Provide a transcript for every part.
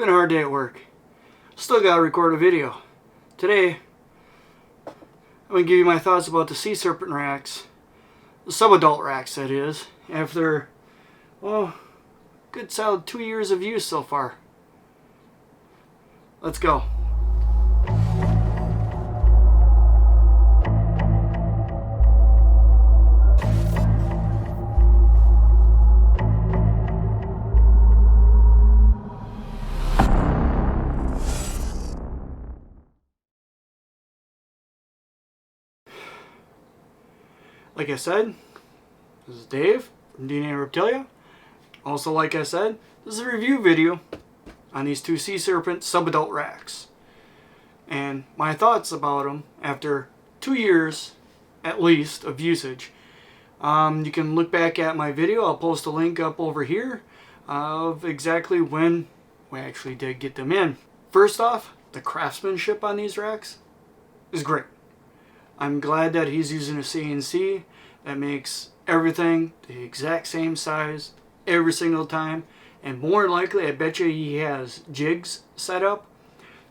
been a hard day at work. Still gotta record a video. Today, I'm gonna give you my thoughts about the C Serpent racks. The sub-adult racks, that is. After, well, good solid 2 years of use so far. Let's go. Like I said, this is Dave from DNA Reptilia. Also, like I said, this is a review video on these two C Serpent sub-adult racks. And my thoughts about them after 2 years, at least, of usage. You can look back at my video. I'll post a link up over here of exactly when we actually did get them in. First off, the craftsmanship on these racks is great. I'm glad that he's using a CNC that makes everything the exact same size every single time. And more likely, I bet you he has jigs set up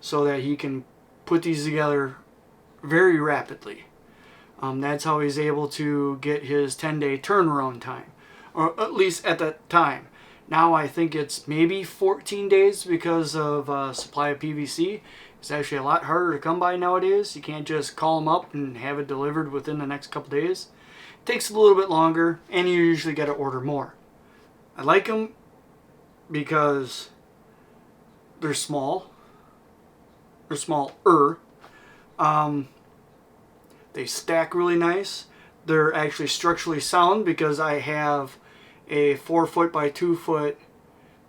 so that he can put these together very rapidly. That's how he's able to get his 10-day turnaround time, or at least at that time. Now I think it's maybe 14 days because of supply of PVC. It's actually a lot harder to come by nowadays. You can't just call them up and have it delivered within the next couple days. It takes a little bit longer, and you usually got to order more. I like them because they're small. They're smaller. They stack really nice. They're actually structurally sound because I have a 4 foot by 2 foot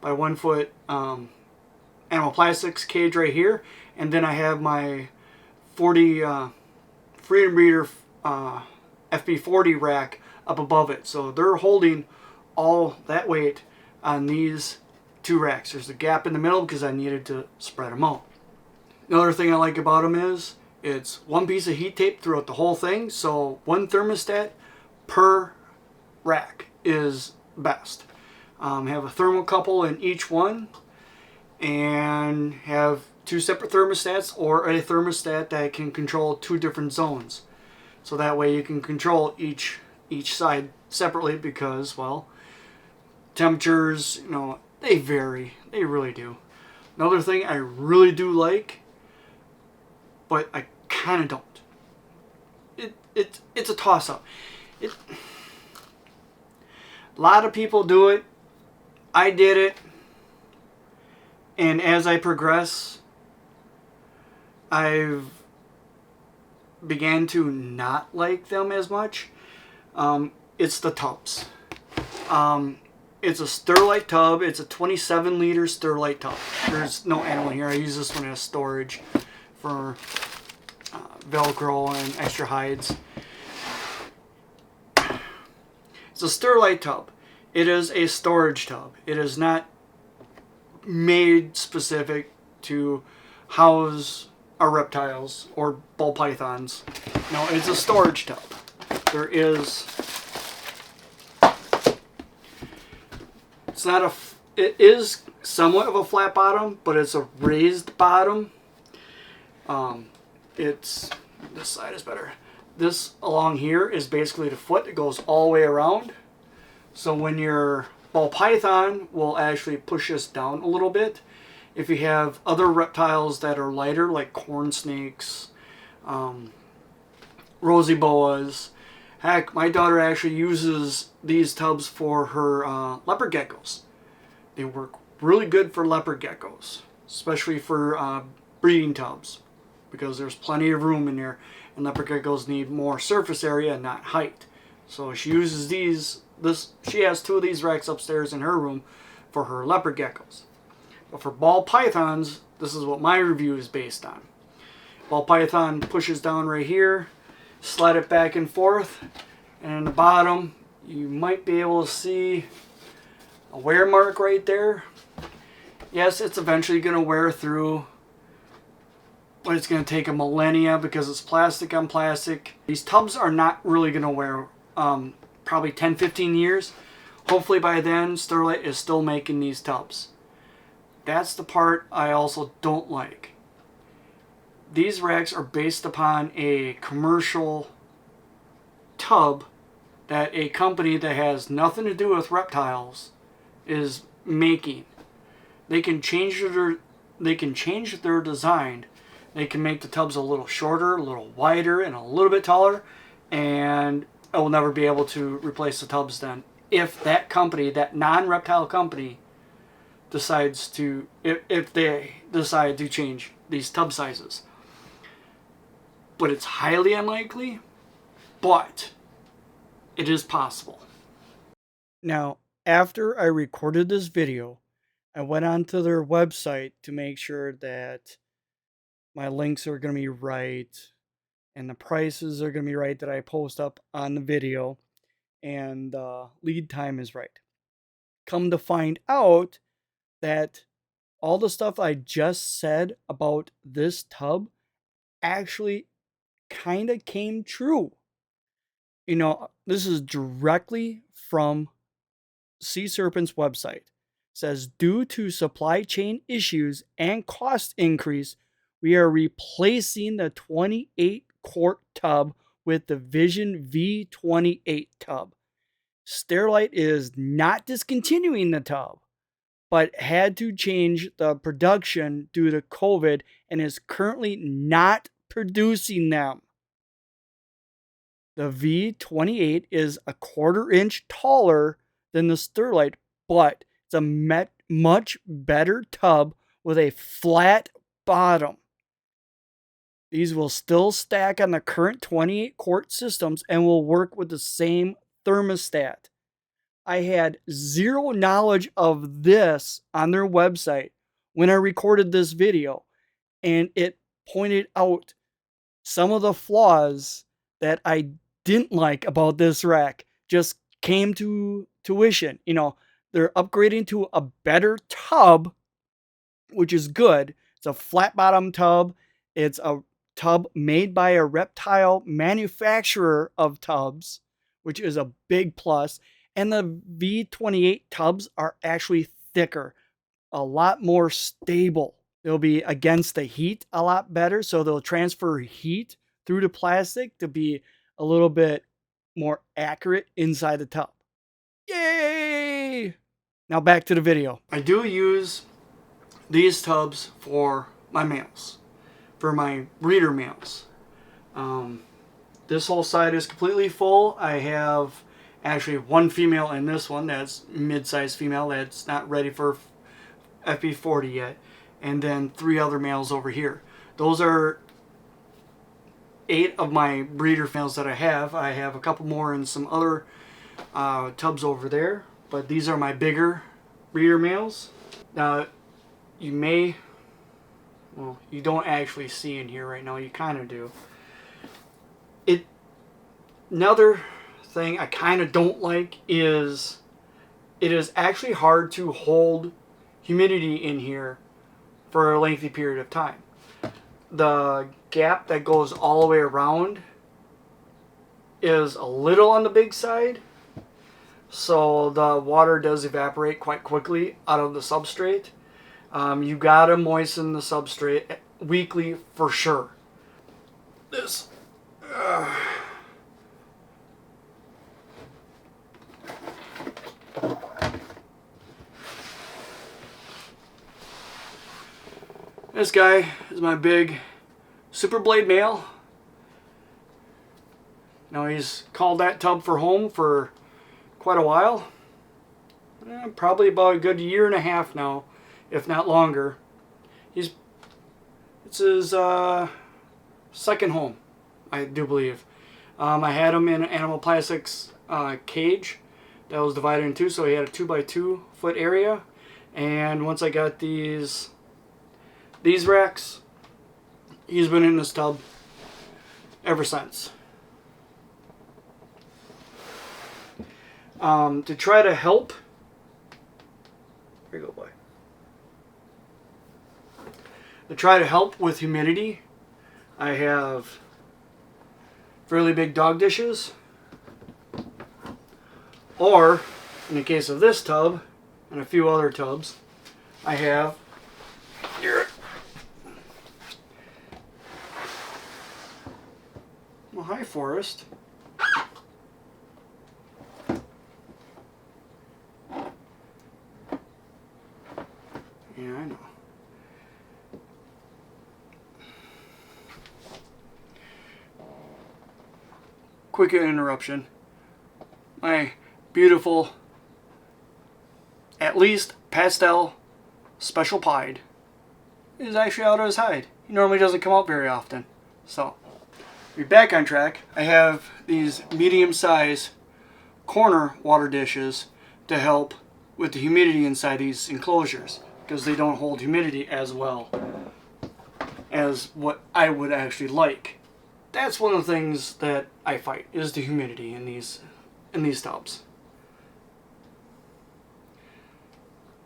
by 1 foot animal plastics cage right here, and then I have my 40 Freedom Breeder FB40 rack up above it. So they're holding all that weight on these two racks. There's a gap in the middle because I needed to spread them out. Another thing I like about them is it's one piece of heat tape throughout the whole thing, so one thermostat per rack is best. Have a thermocouple in each one, and have 2 separate thermostats or a thermostat that can control 2 different zones. So that way you can control each side separately because, well, temperatures, you know, they vary. They really do. Another thing I really do like, but I kind of don't. It's a toss-up. A lot of people do it. I did it. And as I progress, I've began to not like them as much. It's the tubs. It's a Sterlite tub. It's a 27 liter Sterlite tub. There's no animal here. I use this one as storage for Velcro and extra hides. It's a Sterlite tub. It is a storage tub. It is not made specific to house our reptiles or ball pythons. No, it's a storage tub. It is somewhat of a flat bottom, but it's a raised bottom. This side is better. This along here is basically the foot that goes all the way around. So when your ball python will actually push this down a little bit. If you have other reptiles that are lighter, like corn snakes, rosy boas. Heck, my daughter actually uses these tubs for her leopard geckos. They work really good for leopard geckos, especially for breeding tubs, because there's plenty of room in there, and leopard geckos need more surface area, not height. So she uses these. She has 2 of these racks upstairs in her room for her leopard geckos. But for ball pythons, this is what my review is based on. Ball python pushes down right here, slide it back and forth, and in the bottom you might be able to see a wear mark right there. Yes, it's eventually going to wear through, but it's going to take a millennia because it's plastic on plastic. These tubs are not really going to wear probably 10-15 years. Hopefully by then Sterlite is still making these tubs. That's the part I also don't like. These racks are based upon a commercial tub that a company that has nothing to do with reptiles is making. They can change their design. They can make the tubs a little shorter, a little wider, and a little bit taller, and it will never be able to replace the tubs then. If that company, that non-reptile company, decides to, if they decide to change these tub sizes. But it's highly unlikely, but it is possible. Now, after I recorded this video, I went onto their website to make sure that my links are going to be right and the prices are going to be right that I post up on the video, and the lead time is right. Come to find out that all the stuff I just said about this tub actually kind of came true. You know, this is directly from C Serpents' website. It says, due to supply chain issues and cost increase, we are replacing the 28 quart tub with the Vision V28 tub. Sterilite is not discontinuing the tub, but had to change the production due to COVID and is currently not producing them. The V28 is a 1/4 inch taller than the Sterilite, but it's a much better tub with a flat bottom. These will still stack on the current 28 quart systems and will work with the same thermostat. I had zero knowledge of this on their website when I recorded this video, and it pointed out some of the flaws that I didn't like about this rack just came to tuition. You know, they're upgrading to a better tub, which is good. It's a flat bottom tub. It's a tub made by a reptile manufacturer of tubs, which is a big plus. And the V28 tubs are actually thicker, a lot more stable. They'll be against the heat a lot better, so they'll transfer heat through the plastic to be a little bit more accurate inside the tub. Yay! Now back to the video. I do use these tubs for my males, for my breeder males. This whole side is completely full. I have actually one female in this one that's mid-sized female that's not ready for FB40 yet, and then 3 other males over here. Those are 8 of my breeder males that I have. I have a couple more in some other tubs over there, but these are my bigger breeder males. Now, you may, well, you don't actually see in here right now. You kind of do. Another thing I kind of don't like is it is actually hard to hold humidity in here for a lengthy period of time. The gap that goes all the way around is a little on the big side, so the water does evaporate quite quickly out of the substrate. You gotta moisten the substrate weekly for sure. This This guy is my big Super Blade male. Now he's called that tub for home for quite a while. Probably about a good 1.5 years now, if not longer. It's his second home, I do believe. I had him in an animal plastics cage that was divided in two, so he had a 2x2 foot area. And once I got these racks, he's been in this tub ever since. To try to help, here you go, boy. To try to help with humidity, I have fairly big dog dishes, or in the case of this tub and a few other tubs, I have Well, hi, Forrest. Yeah, I know. Quick interruption. My beautiful, at least pastel, special pied is actually out of his hide. He normally doesn't come out very often. So, we're back on track. I have these medium-sized corner water dishes to help with the humidity inside these enclosures, because they don't hold humidity as well as what I would actually like. That's one of the things that I fight, is the humidity in these tubs.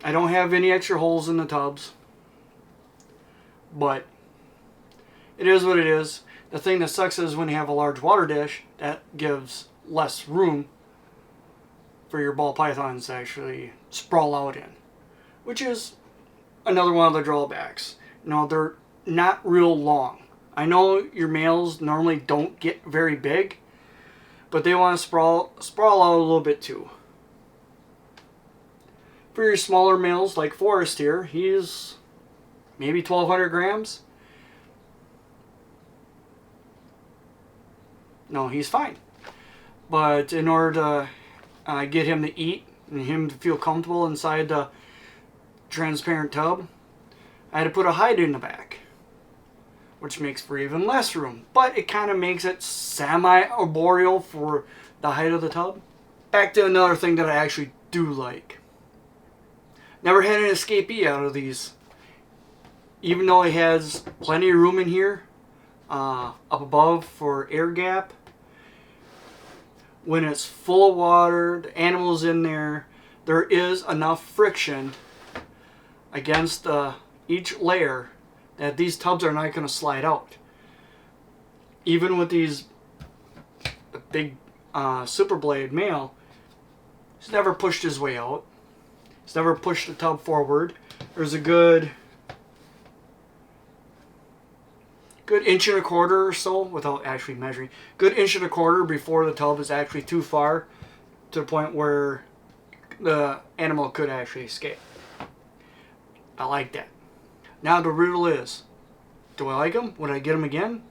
I don't have any extra holes in the tubs, but it is what it is. The thing that sucks is when you have a large water dish, that gives less room for your ball pythons to actually sprawl out in, which is another one of the drawbacks. You know, they're not real long. I know your males normally don't get very big, but they want to sprawl out a little bit too. For your smaller males like Forrest here, he's maybe 1,200 grams. No, he's fine. But in order to get him to eat and him to feel comfortable inside the transparent tub, I had to put a hide in the back, which makes for even less room, but it kind of makes it semi-arboreal for the height of the tub. Back to another thing that I actually do like. Never had an escapee out of these. Even though it has plenty of room in here, up above for air gap, when it's full of water, the animals in there, there is enough friction against each layer that these tubs are not going to slide out. Even with these big super blade male, he's never pushed his way out. He's never pushed the tub forward. There's a good inch and a quarter or so, without actually measuring, good inch and a quarter before the tub is actually too far to the point where the animal could actually escape. I like that. Now the riddle is, do I like them? Would I get them again?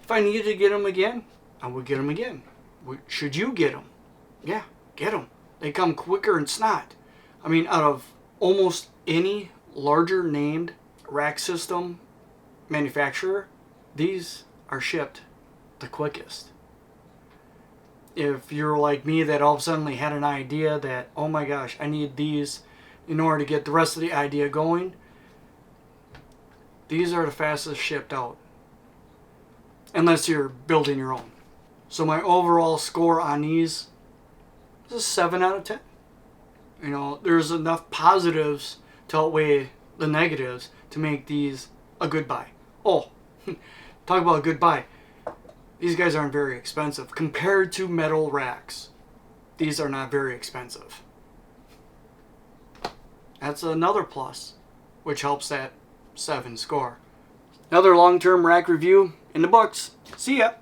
If I needed to get them again, I would get them again. Should you get them? Yeah, get them. They come quicker than snot. I mean, out of almost any larger named rack system manufacturer, these are shipped the quickest. If you're like me that all of a sudden had an idea that, oh my gosh, I need these in order to get the rest of the idea going, these are the fastest shipped out. Unless you're building your own. So my overall score on these is a 7 out of 10. You know, there's enough positives to outweigh the negatives to make these a good buy. Oh, talk about a good buy. These guys aren't very expensive. Compared to metal racks, these are not very expensive. That's another plus, which helps that 7 score. Another long-term rack review in the books. See ya!